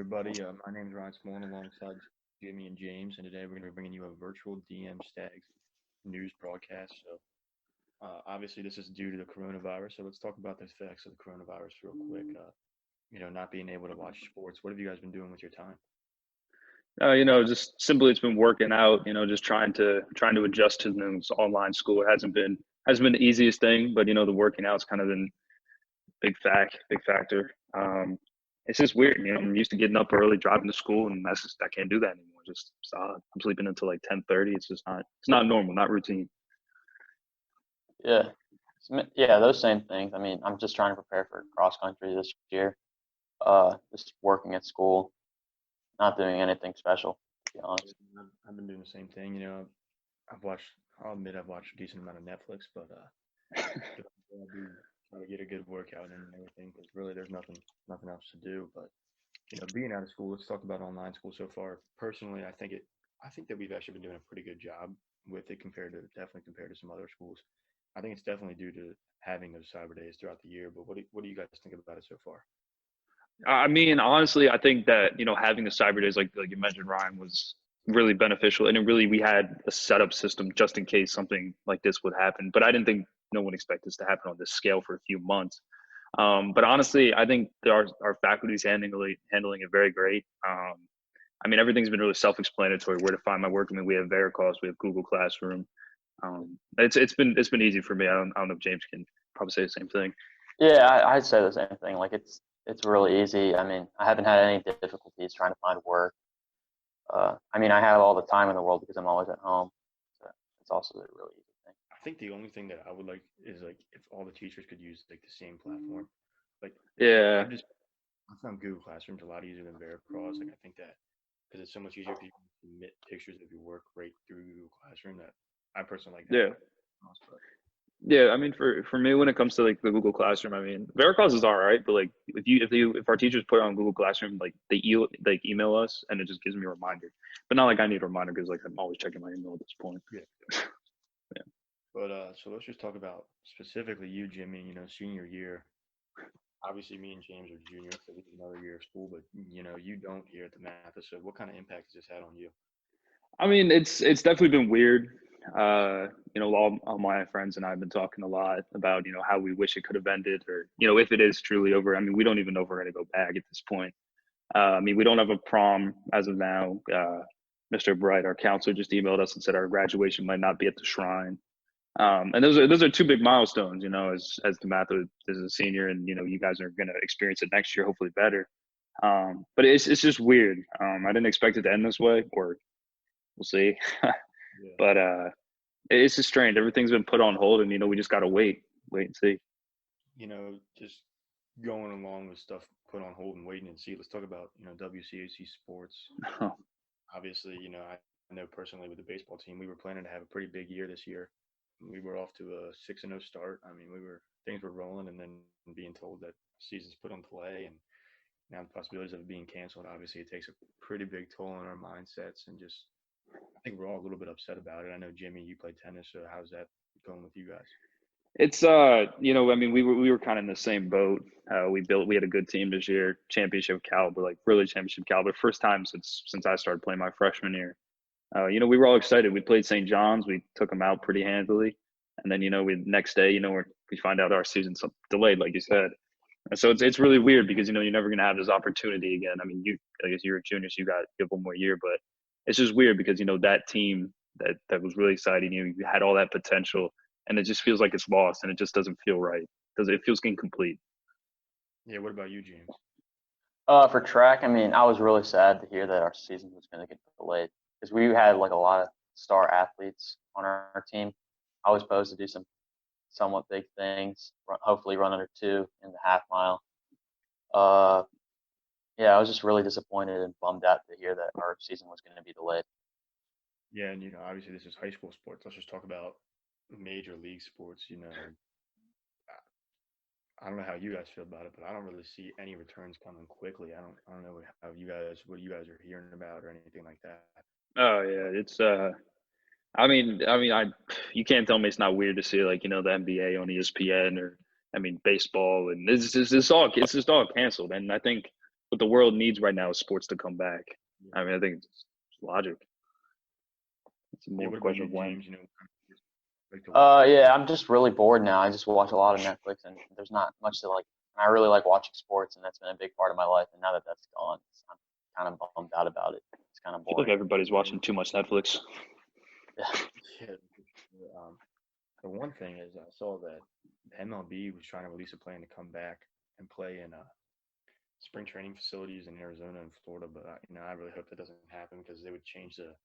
everybody. My name is Ryan Smolen alongside Jimmy and James, and today we're going to be bringing you a virtual DM Stags news broadcast. Obviously, this is due to the coronavirus, so let's talk about the effects of the coronavirus real quick. Not being able to watch sports. What have you guys been doing with your time? Just simply it's been working out. Just trying to adjust to this online school. It hasn't been the easiest thing, but the working out's kind of been big factor. It's just weird. I'm used to getting up early, driving to school, and I can't do that anymore. I'm sleeping until like 10:30. It's not normal, not routine. Yeah, yeah, those same things. I mean, I'm just trying to prepare for cross country this year. Just working at school, not doing anything special, to be honest. I've been doing the same thing. I'll admit I've watched a decent amount of Netflix, but I do try to get a good workout in and everything because really there's nothing else to do. But being out of school, let's talk about online school so far. Personally, I think that we've actually been doing a pretty good job with it definitely compared to some other schools. I think it's definitely due to having those cyber days throughout the year. But what do you guys think about it so far? I mean, honestly, I think that having the cyber days, like you mentioned, Ryan, was really beneficial, and we had a setup system just in case something like this would happen. But I didn't think no one expected this to happen on this scale for a few months. But honestly, I think our faculty's handling it very great. I mean, everything's been really self-explanatory. Where to find my work. I mean, we have Veracross, we have Google Classroom. It's been easy for me. I don't know if James can probably say the same thing. Yeah, I'd say the same thing. Like it's really easy. I mean, I haven't had any difficulties trying to find work. I mean, I have all the time in the world because I'm always at home. So it's also a really easy thing. I think the only thing that I would like is like if all the teachers could use like the same platform. Like Yeah. I found Google Classroom's a lot easier than Veracross. Like I think that because it's so much easier for you to submit pictures of your work right through Google Classroom that I personally like that. Yeah. Yeah, I mean, for me, when it comes to like the Google Classroom, I mean, Veracross is all right, but like if our teachers put it on Google Classroom, like they email us and it just gives me a reminder. But not like I need a reminder because like I'm always checking my email at this point. Yeah. Yeah. But so let's just talk about specifically you, Jimmy. Senior year. Obviously, me and James are juniors, so we have another year of school. But you don't here at DeMatha. So what kind of impact has this had on you? I mean, it's definitely been weird. All my friends and I have been talking a lot about, how we wish it could have ended or, if it is truly over. I mean, we don't even know if we're going to go back at this point. I mean, we don't have a prom as of now. Mr. Bright, our counselor, just emailed us and said our graduation might not be at the shrine. And those are two big milestones, as DeMatha is a senior and, you guys are going to experience it next year, hopefully better. But it's just weird. I didn't expect it to end this way, or we'll see. Yeah. But it's just strange. Everything's been put on hold, and we just gotta wait and see. Just going along with stuff put on hold and waiting and see. Let's talk about WCAC sports. Obviously, I know personally with the baseball team, we were planning to have a pretty big year this year. We were off to a 6-0 start. I mean, things were rolling, and then being told that season's put on play, and now the possibilities of it being canceled. Obviously, it takes a pretty big toll on our mindsets and just. I think we're all a little bit upset about it. I know, Jimmy, you played tennis, so how's that going with you guys? It's I mean, we were kind of in the same boat. We had a good team this year, championship caliber, like really championship caliber. First time since I started playing my freshman year. We were all excited. We played St. John's. We took them out pretty handily, and then next day, we find out our season's delayed, like you said. And so it's really weird because you're never gonna have this opportunity again. I mean, I guess you're a junior, so you have one more year, but it's just weird because that team that was really exciting. You had all that potential, and it just feels like it's lost, and it just doesn't feel right. It feels incomplete. Yeah. What about you, James? For track, I mean, I was really sad to hear that our season was going to get delayed because we had like a lot of star athletes on our team. I was supposed to do some somewhat big things, hopefully run under 2 in the half mile. Yeah, I was just really disappointed and bummed out to hear that our season was going to be delayed. Yeah, and obviously this is high school sports. Let's just talk about major league sports. I don't know how you guys feel about it, but I don't really see any returns coming quickly. I don't know what you guys are hearing about or anything like that. Oh yeah, it's you can't tell me it's not weird to see like the NBA on ESPN or baseball, and it's just all canceled. And I think what the world needs right now is sports to come back. Yeah. I mean, I think it's logic. It's more of a question of when. James, like to watch? Yeah, I'm just really bored now. I just watch a lot of Netflix, and there's not much to like. I really like watching sports, and that's been a big part of my life. And now that that's gone, I'm kind of bummed out about it. It's kind of I feel boring. like everybody's watching too much Netflix. Yeah. The one thing is I saw that MLB was trying to release a plan to come back and play in spring training facilities in Arizona and Florida, but I really hope that doesn't happen because they would change the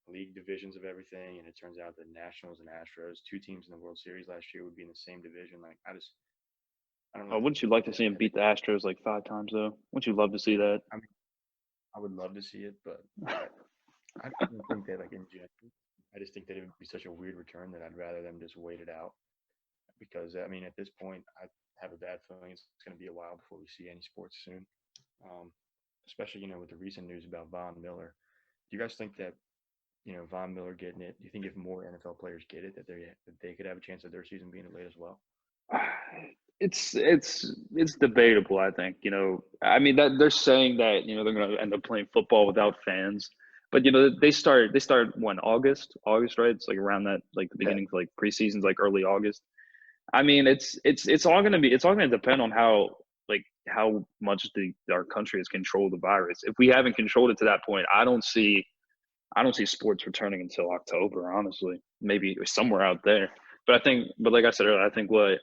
league divisions of everything, and it turns out that Nationals and Astros, two teams in the World Series last year, would be in the same division. Like I don't know. Wouldn't you like to see him beat the Astros like 5 times though? Wouldn't you love to see that? I mean, I would love to see it, but I don't think that in general. I just think that it would be such a weird return that I'd rather them just wait it out. Because at this point, I have a bad feeling it's going to be a while before we see any sports soon. Especially with the recent news about Von Miller. Do you guys think that Von Miller getting it? Do you think if more NFL players get it, that they could have a chance of their season being delayed as well? It's debatable. I think that they're saying that they're going to end up playing football without fans. But they start when August, right? It's like around that, like the beginning of like preseason's like early August. I mean, it's all going to depend on how much our country has controlled the virus. If we haven't controlled it to that point, I don't see sports returning until October. Honestly, maybe somewhere out there. But like I said earlier, I think what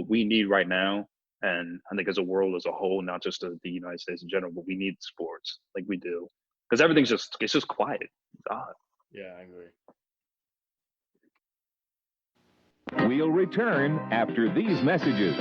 we need right now, and I think as a world as a whole, not just the United States in general, but we need sports like we do. Because everything's just quiet. It's odd. Yeah, I agree. We'll return after these messages.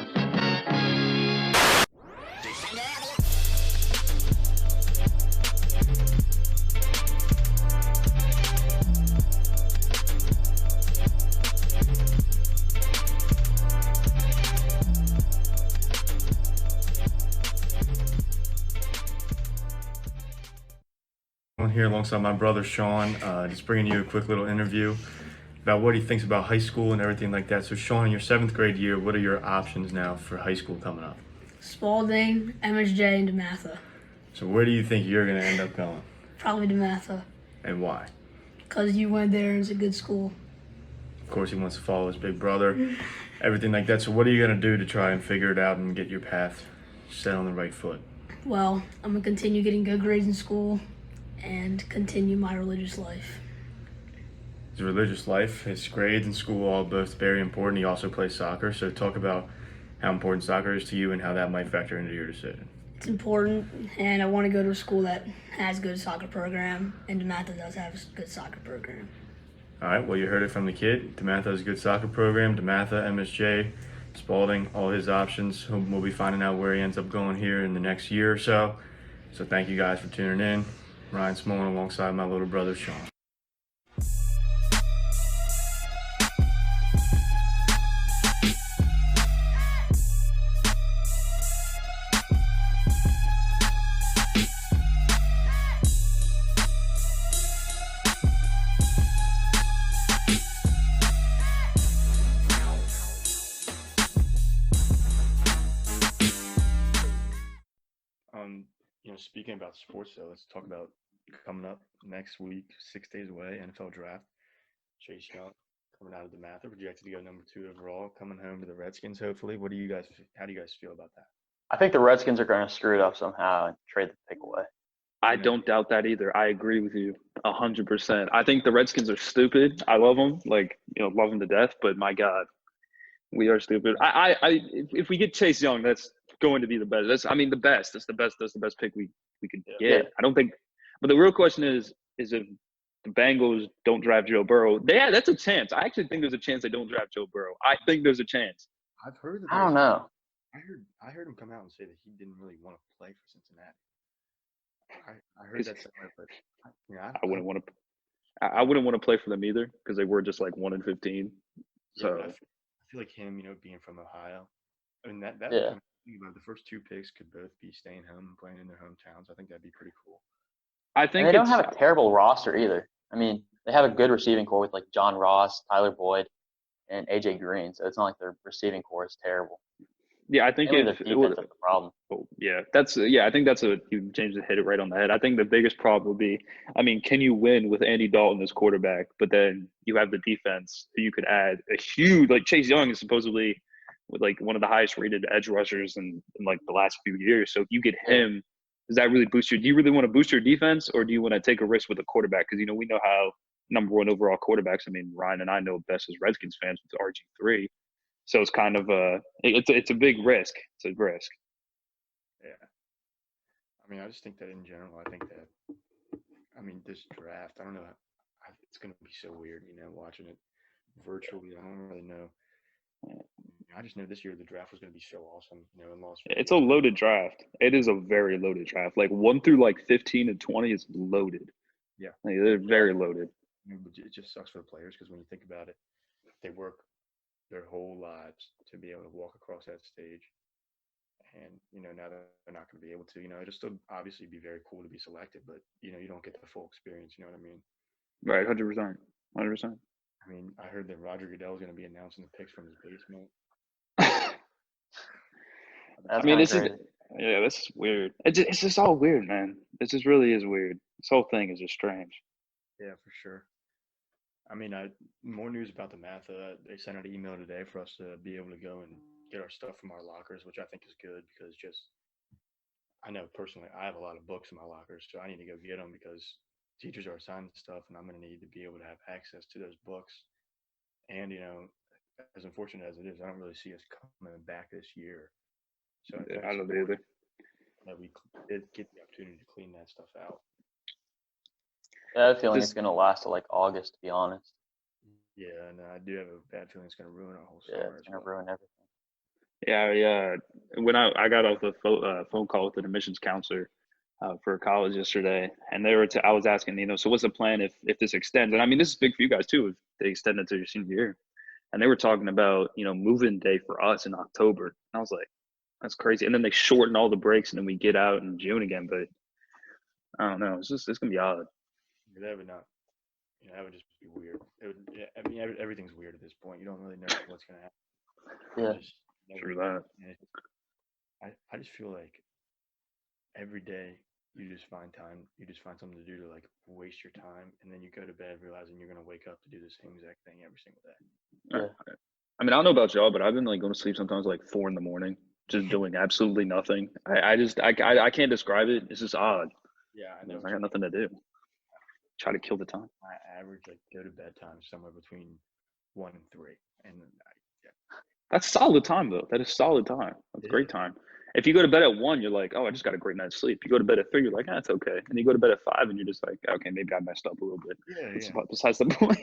I'm here alongside my brother Shaun, just bringing you a quick little interview about what he thinks about high school and everything like that. So Shaun, in your 7th grade year, what are your options now for high school coming up? Spalding, MSJ, and DeMatha. So where do you think you're going to end up going? Probably DeMatha. And why? Because you went there and it's a good school. Of course, he wants to follow his big brother, everything like that. So what are you going to do to try and figure it out and get your path set on the right foot? Well, I'm going to continue getting good grades in school and continue my religious life. His religious life, his grades in school, all both very important. He also plays soccer. So talk about how important soccer is to you and how that might factor into your decision. It's important, and I want to go to a school that has a good soccer program, and DeMatha does have a good soccer program. All right, well, you heard it from the kid. DeMatha has a good soccer program. DeMatha, MSJ, Spalding, all his options. We'll be finding out where he ends up going here in the next year or so. So thank you guys for tuning in. Ryan Smolen alongside my little brother, Shaun. Speaking about sports, though, let's talk about coming up next week, 6 days away, NFL draft. Chase Young coming out of DeMatha, projected to go number 2 overall, coming home to the Redskins. Hopefully, how do you guys feel about that? I think the Redskins are going to screw it up somehow and trade the pick away. I don't doubt that either. I agree with you 100%. I think the Redskins are stupid. I love them, love them to death. But my God, we are stupid. If we get Chase Young, that's going to be the best. That's the best. That's the best. That's the best pick we could get. Yeah. I don't think. But the real question is if the Bengals don't draft Joe Burrow, that's a chance. I actually think there's a chance they don't draft Joe Burrow. I think there's a chance. I've heard that. I don't know. I heard him come out and say that he didn't really want to play for Cincinnati. I heard that somewhere, but I wouldn't want to. I wouldn't want to play for them either because they were just like 1-15. So I feel like him, being from Ohio. I mean that. Yeah. About the first 2 picks could both be staying home and playing in their hometowns. I think that'd be pretty cool. I think and they don't have a terrible roster either. I mean, they have a good receiving core with like John Ross, Tyler Boyd, and AJ Green. So it's not like their receiving core is terrible. Yeah, I think Mainly if the it would, defense is the problem. I think that's James hit it right on the head. I think the biggest problem would be, I mean, can you win with Andy Dalton as quarterback, but then you have the defense who you could add a huge, like Chase Young is supposedly with like one of the highest rated edge rushers in like the last few years. So if you get him, does that really boost do you really want to boost your defense, or do you want to take a risk with a quarterback? Because, we know how number one overall quarterbacks, I mean, Ryan and I know best as Redskins fans with RG3. So it's kind of it's a big risk. It's a risk. Yeah. I mean, I just think that in general, this draft, I don't know, it's going to be so weird, watching it virtually. I don't really know. I just know this year the draft was going to be so awesome, in Las Vegas. It's a loaded draft. It is a very loaded draft. Like 1 through like 15 and 20 is loaded. Yeah. Like, they're very loaded. It just sucks for the players because when you think about it, they work their whole lives to be able to walk across that stage. And, now that they're not going to be able to, it'll still obviously be very cool to be selected, but, you don't get the full experience. You know what I mean? Right, 100%. 100%. I mean, I heard that Roger Goodell is going to be announcing the picks from his basement. This is weird. It's just all weird, man. It just really is weird. This whole thing is just strange. Yeah, for sure. I mean, more news about DeMatha. They sent out an email today for us to be able to go and get our stuff from our lockers, which I think is good because I know personally I have a lot of books in my lockers, so I need to go get them because teachers are assigning stuff, and I'm going to need to be able to have access to those books. And, as unfortunate as it is, I don't really see us coming back this year. So I don't either. That we did get the opportunity to clean that stuff out. I have a feeling it's going to last till like August, to be honest. Yeah, and I do have a bad feeling it's going to ruin our whole summer. summer. It's going to ruin everything. Yeah. When I got off the phone call with an admissions counselor for college yesterday, and I was asking, so what's the plan if this extends? And I mean, this is big for you guys too, if they extend it to your senior year. And they were talking about, move-in day for us in October. And I was like, that's crazy. And then they shorten all the breaks, and then we get out in June again. But I don't know. It's going to be odd. That would not. That would just be weird. Everything's weird at this point. You don't really know what's going to happen. Yeah. True that. I just feel like every day you just find something to do to like waste your time, and then you go to bed realizing you're going to wake up to do the same exact thing every single day. Yeah. I mean, I don't know about y'all, but I've been like going to sleep sometimes like 4 a.m, just doing absolutely nothing. I can't describe it. It's just odd. Yeah, I know. I got nothing to do. Try to kill the time. I average like go to bed time somewhere between 1 and 3, and that's solid time though. That is solid time. That's a great time. If you go to bed at 1, you're like, oh, I just got a great night's sleep. You go to bed at 3, you're like, that's okay. And you go to bed at 5, and you're just like, okay, maybe I messed up a little bit. Yeah. Besides the point.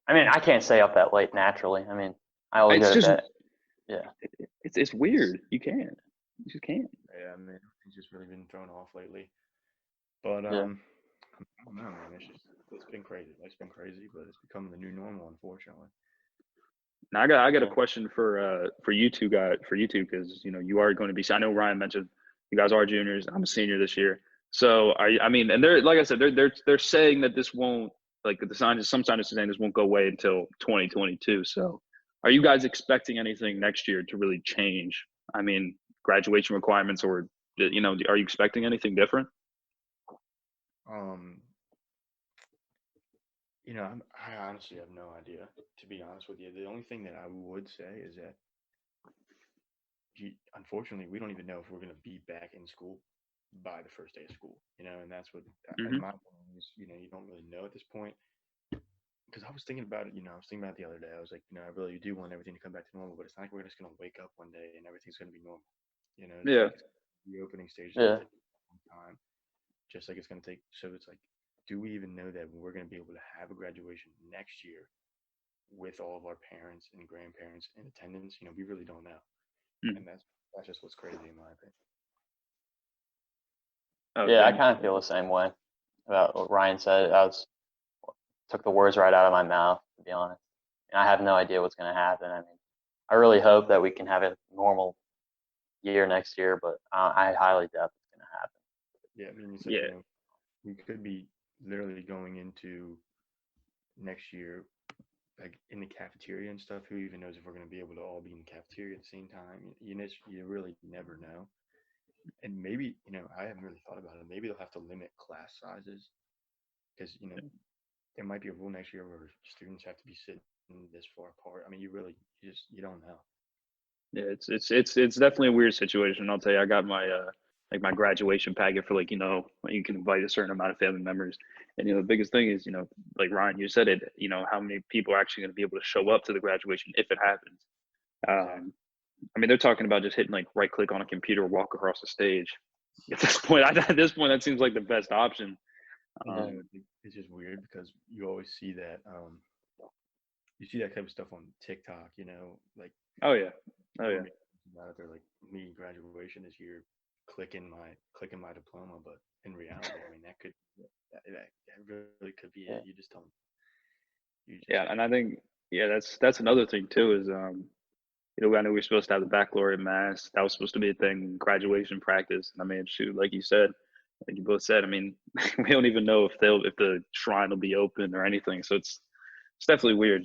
I can't stay up that late naturally. I mean, I always go to bed. Yeah. It's weird. You can't. You just can't. Yeah, it's just really been thrown off lately. But I don't know, man. It's been crazy. It's been crazy, but it's becoming the new normal, unfortunately. Now I got a question for you two because you are going to be. I know Ryan mentioned you guys are juniors. I'm a senior this year, so and they're like I said, they're saying that this won't some scientists are saying this won't go away until 2022. So, are you guys expecting anything next year to really change? I mean, graduation requirements, or are you expecting anything different? I honestly have no idea, to be honest with you. The only thing that I would say is that, unfortunately, we don't even know if we're going to be back in school by the first day of school, and that's what, in my opinion, is, you don't really know at this point. Because I was thinking about it, the other day. I was like, I really do want everything to come back to normal, but it's not like we're just going to wake up one day and everything's going to be normal. The opening stage is going to take some time, just like it's going to take. So it's like, do we even know that we're going to be able to have a graduation next year with all of our parents and grandparents in attendance? We really don't know. And that's just what's crazy in my opinion. I kind of feel the same way about what Ryan said. Took the words right out of my mouth, to be honest. And I have no idea what's going to happen. I really hope that we can have a normal year next year, but I highly doubt it's going to happen. Yeah, we could be literally going into next year like in the cafeteria and stuff. Who even knows if we're going to be able to all be in the cafeteria at the same time? You really never know. And maybe, I haven't really thought about it. Maybe they'll have to limit class sizes because, there might be a rule next year where students have to be sitting this far apart. I mean, you don't know. Yeah, it's definitely a weird situation. I'll tell you, I got my like my graduation packet for like you can invite a certain amount of family members, and the biggest thing is like Ryan, you said it, how many people are actually going to be able to show up to the graduation if it happens. Exactly. I mean, they're talking about just hitting like right click on a computer, walk across the stage. At this point, that seems like the best option. It's just weird because you always see that. You see that type of stuff on TikTok. Like Oh yeah, about it, they're like me graduation this year, clicking my diploma, but in reality, I mean that really could be it. You just don't. Yeah, and I think that's another thing too is I know we were supposed to have the baccalaureate mass. That was supposed to be a thing, graduation practice. And I mean, shoot, like you said, like you both said, I mean, we don't even know if the shrine will be open or anything. So it's definitely weird.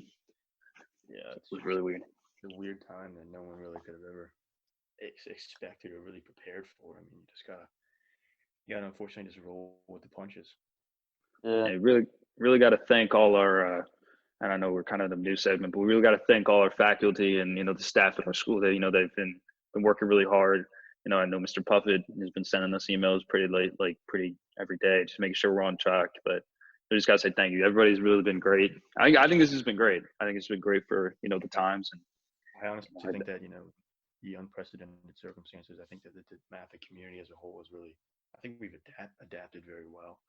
Yeah, It was really weird. It's a weird time that no one really could have ever expected or really prepared for. I mean, you gotta unfortunately just roll with the punches. Yeah. And really got to thank all our. And I know we're kind of in the new segment, but we really got to thank all our faculty and the staff at our school that they've been working really hard. I know Mr. Puffett has been sending us emails pretty late, like pretty every day, just making sure we're on track. But I just gotta say thank you. Everybody's really been great. I think this has been great. I think it's been great for the times. And I honestly think that the unprecedented circumstances. I think that the DeMatha community as a whole is really. I think we've adapted very well.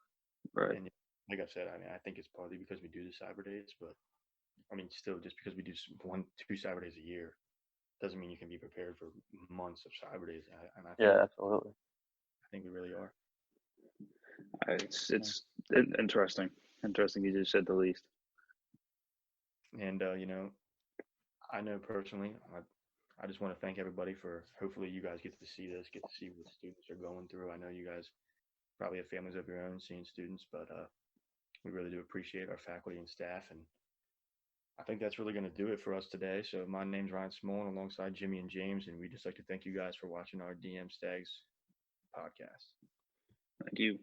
Right. And like I said, I mean, I think it's partly because we do the Cyber Days, but I mean, still, just because we do 2 Cyber Days a year doesn't mean you can be prepared for months of Cyber Days. And I think, Absolutely. I think we really are. It's interesting. Interesting, you just said the least. And I know personally, I just want to thank everybody for. Hopefully, you guys get to see this, get to see what students are going through. I know you guys probably have families of your own seeing students, but we really do appreciate our faculty and staff. And I think that's really going to do it for us today. So my name's Ryan Smolen alongside Jimmy and James, and we'd just like to thank you guys for watching our DM Stags podcast. Thank you.